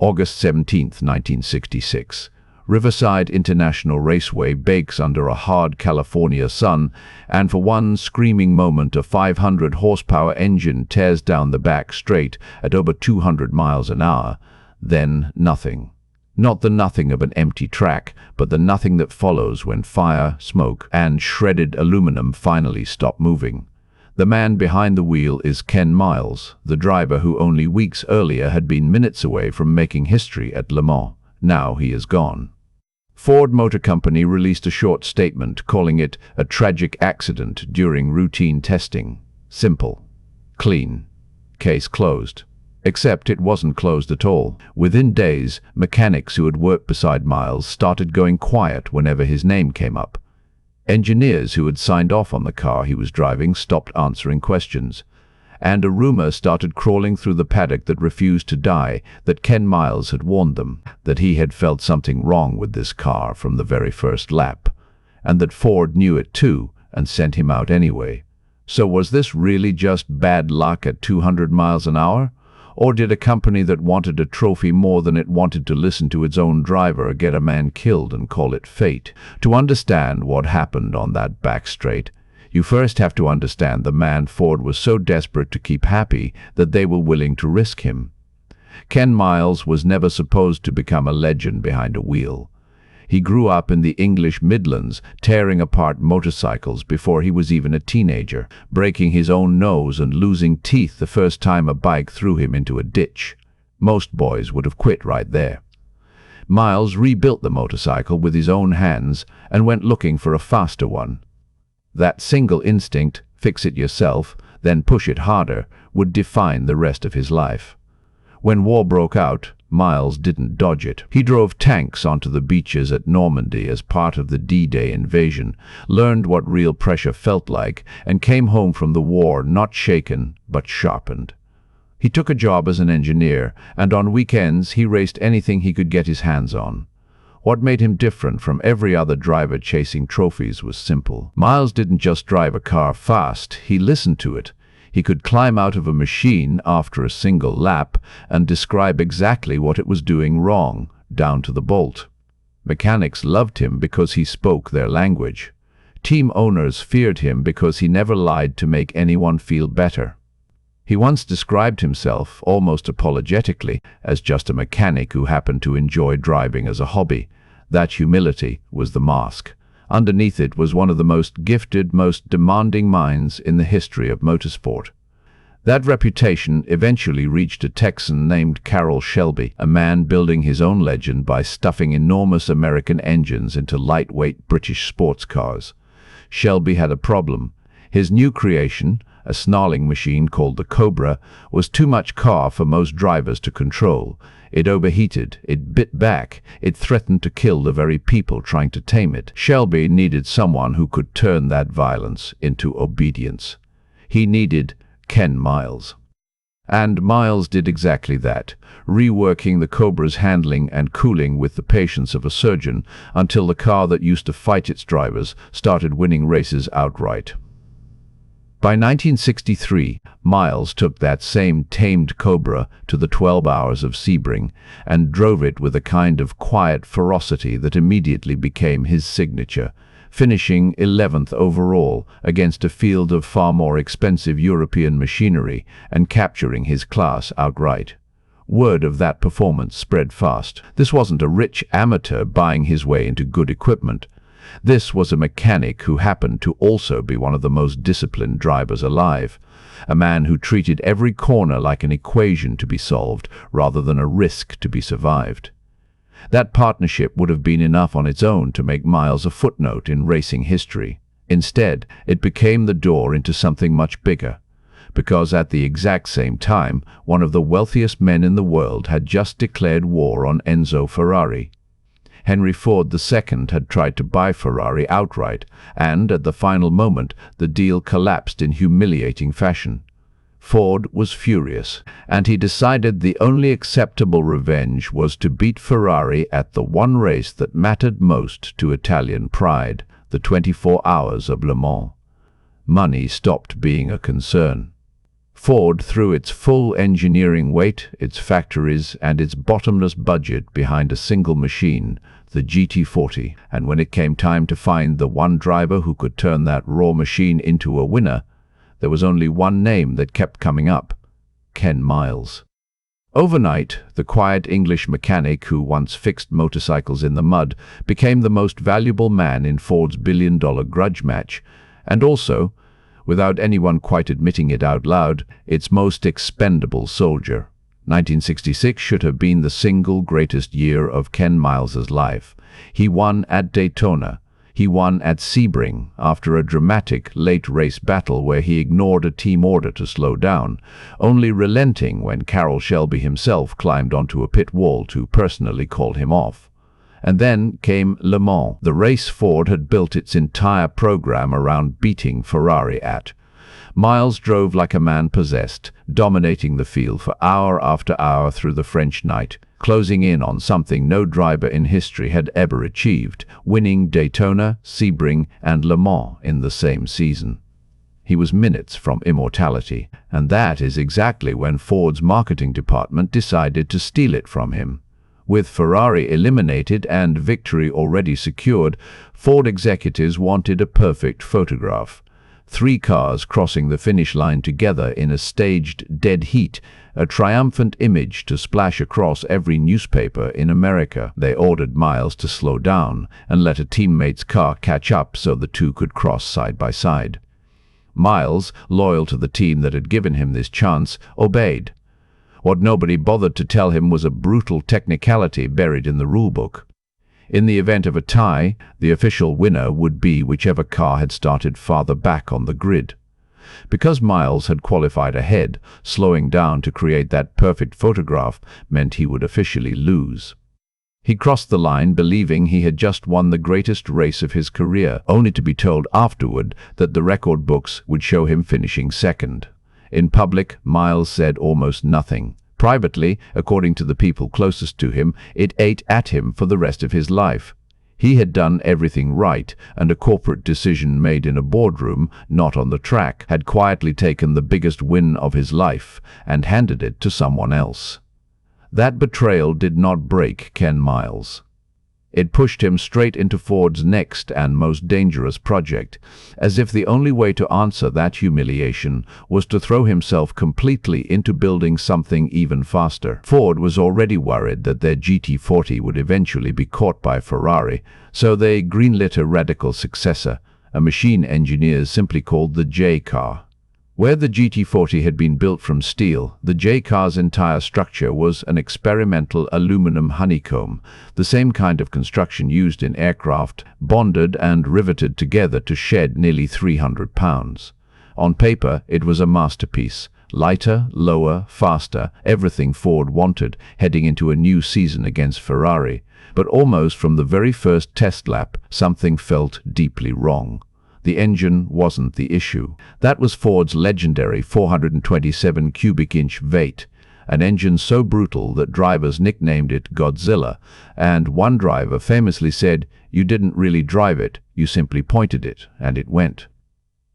August 17, 1966. Riverside International Raceway bakes under a hard California sun, and for one screaming moment a 500 horsepower engine tears down the back straight at over 200 miles an hour. Then nothing. Not the nothing of an empty track, but the nothing that follows when fire, smoke, and shredded aluminum finally stop moving. The man behind the wheel is Ken Miles, the driver who only weeks earlier had been minutes away from making history at Le Mans. Now he is gone. Ford Motor Company released a short statement calling it a tragic accident during routine testing. Simple. Clean. Case closed. Except it wasn't closed at all. Within days, mechanics who had worked beside Miles started going quiet whenever his name came up. Engineers who had signed off on the car he was driving stopped answering questions. And a rumor started crawling through the paddock that refused to die that Ken Miles had warned them, that he had felt something wrong with this car from the very first lap, and that Ford knew it too and sent him out anyway. So was this really just bad luck at 200 miles an hour? Or did a company that wanted a trophy more than it wanted to listen to its own driver get a man killed and call it fate? To understand what happened on that back straight, you first have to understand the man Ford was so desperate to keep happy that they were willing to risk him. Ken Miles was never supposed to become a legend behind a wheel. He grew up in the English Midlands, tearing apart motorcycles before he was even a teenager, breaking his own nose and losing teeth the first time a bike threw him into a ditch. Most boys would have quit right there. Miles rebuilt the motorcycle with his own hands and went looking for a faster one. That single instinct, fix it yourself, then push it harder, would define the rest of his life. When war broke out, Miles didn't dodge it. He drove tanks onto the beaches at Normandy as part of the D-Day invasion, learned what real pressure felt like, and came home from the war not shaken but sharpened. He took a job as an engineer, and on weekends he raced anything he could get his hands on. What made him different from every other driver chasing trophies was simple. Miles didn't just drive a car fast, he listened to it. He could climb out of a machine after a single lap and describe exactly what it was doing wrong, down to the bolt. Mechanics loved him because he spoke their language. Team owners feared him because he never lied to make anyone feel better. He once described himself, almost apologetically, as just a mechanic who happened to enjoy driving as a hobby. That humility was the mask. Underneath it was one of the most gifted, most demanding minds in the history of motorsport. That reputation eventually reached a Texan named Carroll Shelby, a man building his own legend by stuffing enormous American engines into lightweight British sports cars. Shelby had a problem. His new creation, a snarling machine called the Cobra, was too much car for most drivers to control. It overheated, it bit back, it threatened to kill the very people trying to tame it. Shelby needed someone who could turn that violence into obedience. He needed Ken Miles. And Miles did exactly that, reworking the Cobra's handling and cooling with the patience of a surgeon until the car that used to fight its drivers started winning races outright. By 1963, Miles took that same tamed Cobra to the 12 Hours of Sebring and drove it with a kind of quiet ferocity that immediately became his signature, finishing 11th overall against a field of far more expensive European machinery and capturing his class outright. Word of that performance spread fast. This wasn't a rich amateur buying his way into good equipment. This was a mechanic who happened to also be one of the most disciplined drivers alive, a man who treated every corner like an equation to be solved rather than a risk to be survived. That partnership would have been enough on its own to make Miles a footnote in racing history. Instead, it became the door into something much bigger, because at the exact same time, one of the wealthiest men in the world had just declared war on Enzo Ferrari. Henry Ford II had tried to buy Ferrari outright, and at the final moment, the deal collapsed in humiliating fashion. Ford was furious, and he decided the only acceptable revenge was to beat Ferrari at the one race that mattered most to Italian pride, the 24 Hours of Le Mans. Money stopped being a concern. Ford threw its full engineering weight, its factories, and its bottomless budget behind a single machine, the GT40. And when it came time to find the one driver who could turn that raw machine into a winner, there was only one name that kept coming up: Ken Miles. Overnight, the quiet English mechanic who once fixed motorcycles in the mud became the most valuable man in Ford's billion-dollar grudge match, and also, without anyone quite admitting it out loud, its most expendable soldier. 1966 should have been the single greatest year of Ken Miles's life. He won at Daytona. He won at Sebring after a dramatic late-race battle where he ignored a team order to slow down, only relenting when Carroll Shelby himself climbed onto a pit wall to personally call him off. And then came Le Mans, the race Ford had built its entire program around beating Ferrari at. Miles drove like a man possessed, dominating the field for hour after hour through the French night, closing in on something no driver in history had ever achieved, winning Daytona, Sebring, and Le Mans in the same season. He was minutes from immortality, and that is exactly when Ford's marketing department decided to steal it from him. With Ferrari eliminated and victory already secured, Ford executives wanted a perfect photograph. 3 cars crossing the finish line together in a staged dead heat, a triumphant image to splash across every newspaper in America. They ordered Miles to slow down and let a teammate's car catch up so the two could cross side by side. Miles, loyal to the team that had given him this chance, obeyed. What nobody bothered to tell him was a brutal technicality buried in the rulebook. In the event of a tie, the official winner would be whichever car had started farther back on the grid. Because Miles had qualified ahead, slowing down to create that perfect photograph meant he would officially lose. He crossed the line believing he had just won the greatest race of his career, only to be told afterward that the record books would show him finishing second. In public, Miles said almost nothing. Privately, according to the people closest to him, it ate at him for the rest of his life. He had done everything right, and a corporate decision made in a boardroom, not on the track, had quietly taken the biggest win of his life and handed it to someone else. That betrayal did not break Ken Miles. It pushed him straight into Ford's next and most dangerous project, as if the only way to answer that humiliation was to throw himself completely into building something even faster. Ford was already worried that their GT40 would eventually be caught by Ferrari, so they greenlit a radical successor, a machine engineers simply called the J car. Where the GT40 had been built from steel, the J car's entire structure was an experimental aluminum honeycomb, the same kind of construction used in aircraft, bonded and riveted together to shed nearly 300 pounds. On paper, it was a masterpiece. Lighter, lower, faster, everything Ford wanted, heading into a new season against Ferrari. But almost from the very first test lap, something felt deeply wrong. The engine wasn't the issue. That was Ford's legendary 427 cubic inch V8, an engine so brutal that drivers nicknamed it Godzilla, and one driver famously said, "You didn't really drive it, you simply pointed it, and it went."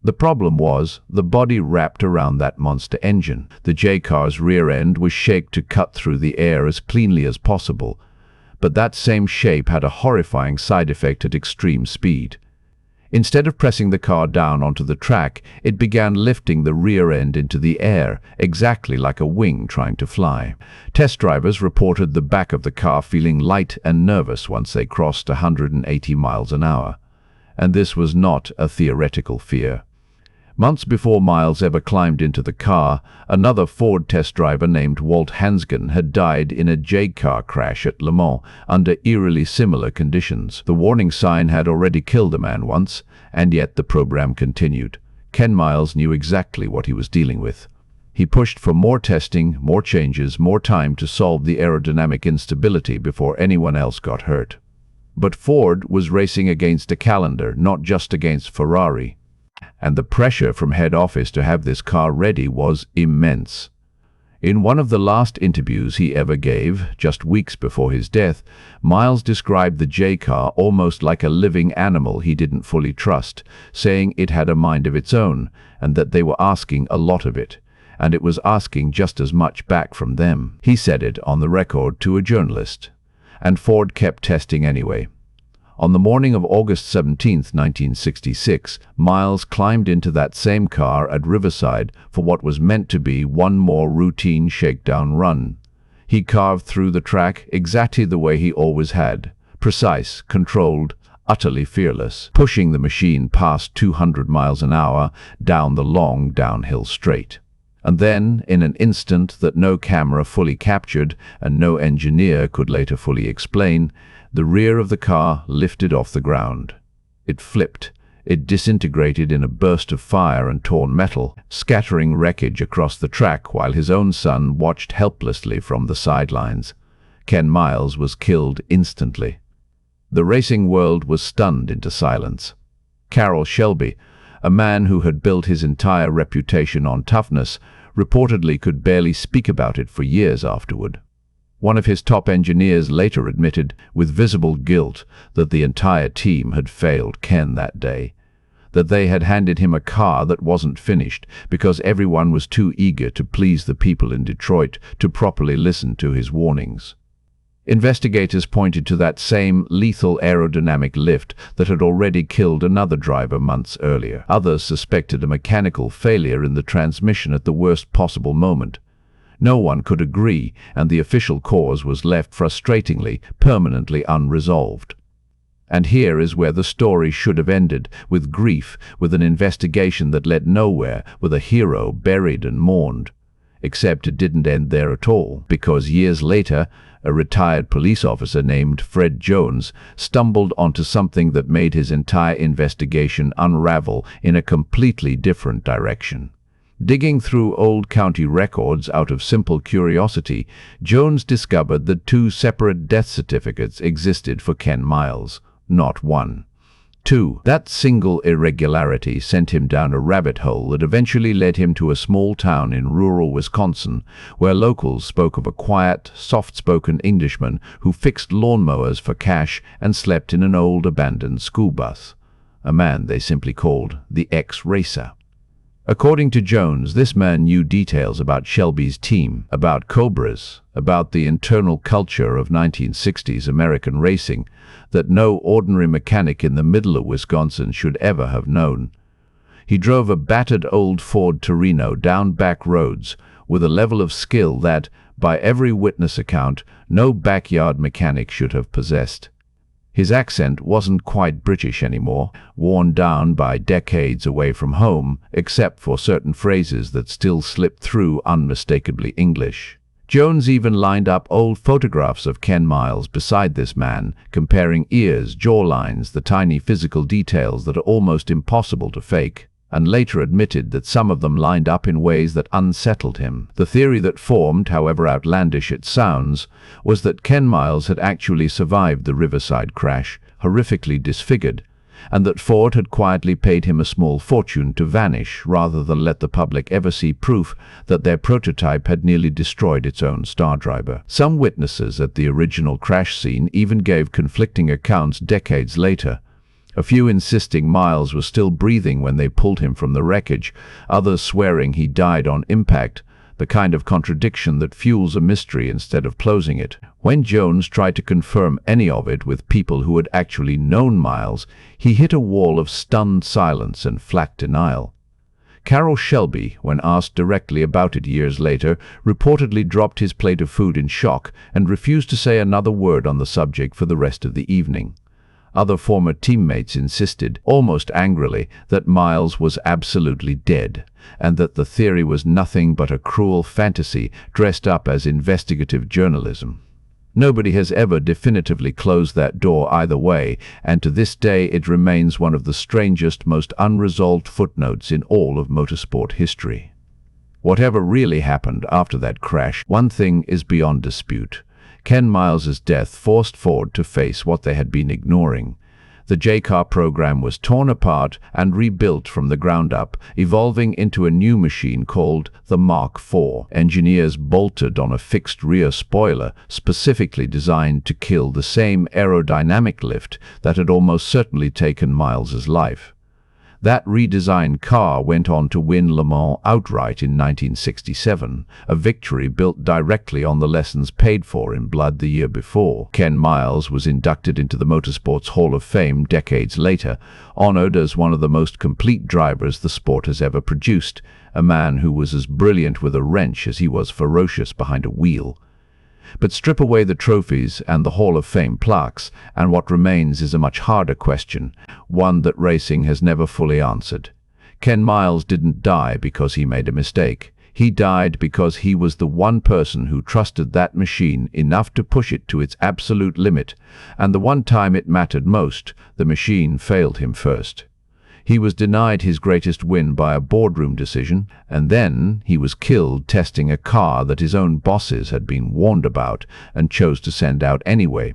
The problem was, the body wrapped around that monster engine. The J-car's rear end was shaped to cut through the air as cleanly as possible, but that same shape had a horrifying side effect at extreme speed. Instead of pressing the car down onto the track, it began lifting the rear end into the air, exactly like a wing trying to fly. Test drivers reported the back of the car feeling light and nervous once they crossed 180 miles an hour. And this was not a theoretical fear. Months before Miles ever climbed into the car, another Ford test driver named Walt Hansgen had died in a J-car crash at Le Mans under eerily similar conditions. The warning sign had already killed a man once, and yet the program continued. Ken Miles knew exactly what he was dealing with. He pushed for more testing, more changes, more time to solve the aerodynamic instability before anyone else got hurt. But Ford was racing against a calendar, not just against Ferrari. And the pressure from head office to have this car ready was immense. In one of the last interviews he ever gave, just weeks before his death, Miles described the J-car almost like a living animal he didn't fully trust, saying it had a mind of its own, and that they were asking a lot of it. and it was asking just as much back from them. He said it on the record to a journalist, and Ford kept testing anyway. On the morning of August 17, 1966, Miles climbed into that same car at Riverside for what was meant to be one more routine shakedown run. He carved through the track exactly the way he always had, precise, controlled, utterly fearless, pushing the machine past 200 miles an hour down the long downhill straight. And then, in an instant that no camera fully captured and no engineer could later fully explain, the rear of the car lifted off the ground. It flipped. It disintegrated in a burst of fire and torn metal, scattering wreckage across the track while his own son watched helplessly from the sidelines. Ken Miles was killed instantly. The racing world was stunned into silence. Carroll Shelby, a man who had built his entire reputation on toughness, reportedly could barely speak about it for years afterward. One of his top engineers later admitted, with visible guilt, that the entire team had failed Ken that day, that they had handed him a car that wasn't finished because everyone was too eager to please the people in Detroit to properly listen to his warnings. Investigators pointed to that same lethal aerodynamic lift that had already killed another driver months earlier. Others suspected a mechanical failure in the transmission at the worst possible moment. No one could agree, and the official cause was left frustratingly, permanently unresolved. And here is where the story should have ended, with grief, with an investigation that led nowhere, with a hero buried and mourned. Except it didn't end there at all, because years later, a retired police officer named Fred Jones stumbled onto something that made his entire investigation unravel in a completely different direction. Digging through old county records out of simple curiosity, Jones discovered that 2 separate death certificates existed for Ken Miles, not one. 2. That single irregularity sent him down a rabbit hole that eventually led him to a small town in rural Wisconsin, where locals spoke of a quiet, soft-spoken Englishman who fixed lawnmowers for cash and slept in an old abandoned school bus. A man they simply called the ex-racer. According to Jones, this man knew details about Shelby's team, about Cobras, about the internal culture of 1960s American racing that no ordinary mechanic in the middle of Wisconsin should ever have known. He drove a battered old Ford Torino down back roads with a level of skill that, by every witness account, no backyard mechanic should have possessed. His accent wasn't quite British anymore, worn down by decades away from home, except for certain phrases that still slipped through unmistakably English. Jones even lined up old photographs of Ken Miles beside this man, comparing ears, jawlines, the tiny physical details that are almost impossible to fake, and later admitted that some of them lined up in ways that unsettled him. The theory that formed, however outlandish it sounds, was that Ken Miles had actually survived the Riverside crash, horrifically disfigured, and that Ford had quietly paid him a small fortune to vanish rather than let the public ever see proof that their prototype had nearly destroyed its own star driver. Some witnesses at the original crash scene even gave conflicting accounts decades later. A few insisting Miles was still breathing when they pulled him from the wreckage, others swearing he died on impact, the kind of contradiction that fuels a mystery instead of closing it. When Jones tried to confirm any of it with people who had actually known Miles, he hit a wall of stunned silence and flat denial. Carroll Shelby, when asked directly about it years later, reportedly dropped his plate of food in shock and refused to say another word on the subject for the rest of the evening. Other former teammates insisted, almost angrily, that Miles was absolutely dead, and that the theory was nothing but a cruel fantasy dressed up as investigative journalism. Nobody has ever definitively closed that door either way, and to this day it remains one of the strangest, most unresolved footnotes in all of motorsport history. Whatever really happened after that crash, one thing is beyond dispute. Ken Miles's death forced Ford to face what they had been ignoring. The J-Car program was torn apart and rebuilt from the ground up, evolving into a new machine called the Mark IV. Engineers bolted on a fixed rear spoiler specifically designed to kill the same aerodynamic lift that had almost certainly taken Miles's life. That redesigned car went on to win Le Mans outright in 1967, a victory built directly on the lessons paid for in blood the year before. Ken Miles was inducted into the Motorsport's Hall of Fame decades later, honored as one of the most complete drivers the sport has ever produced, a man who was as brilliant with a wrench as he was ferocious behind a wheel. But strip away the trophies and the Hall of Fame plaques, and what remains is a much harder question, one that racing has never fully answered. Ken Miles didn't die because he made a mistake. He died because he was the one person who trusted that machine enough to push it to its absolute limit, and the one time it mattered most, the machine failed him first. He was denied his greatest win by a boardroom decision, and then he was killed testing a car that his own bosses had been warned about and chose to send out anyway.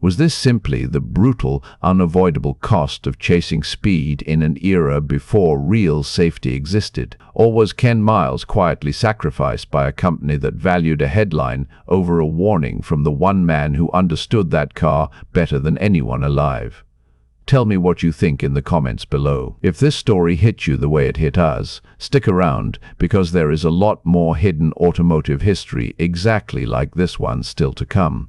Was this simply the brutal, unavoidable cost of chasing speed in an era before real safety existed? Or was Ken Miles quietly sacrificed by a company that valued a headline over a warning from the one man who understood that car better than anyone alive? Tell me what you think in the comments below. If this story hit you the way it hit us, stick around, because there is a lot more hidden automotive history exactly like this one still to come.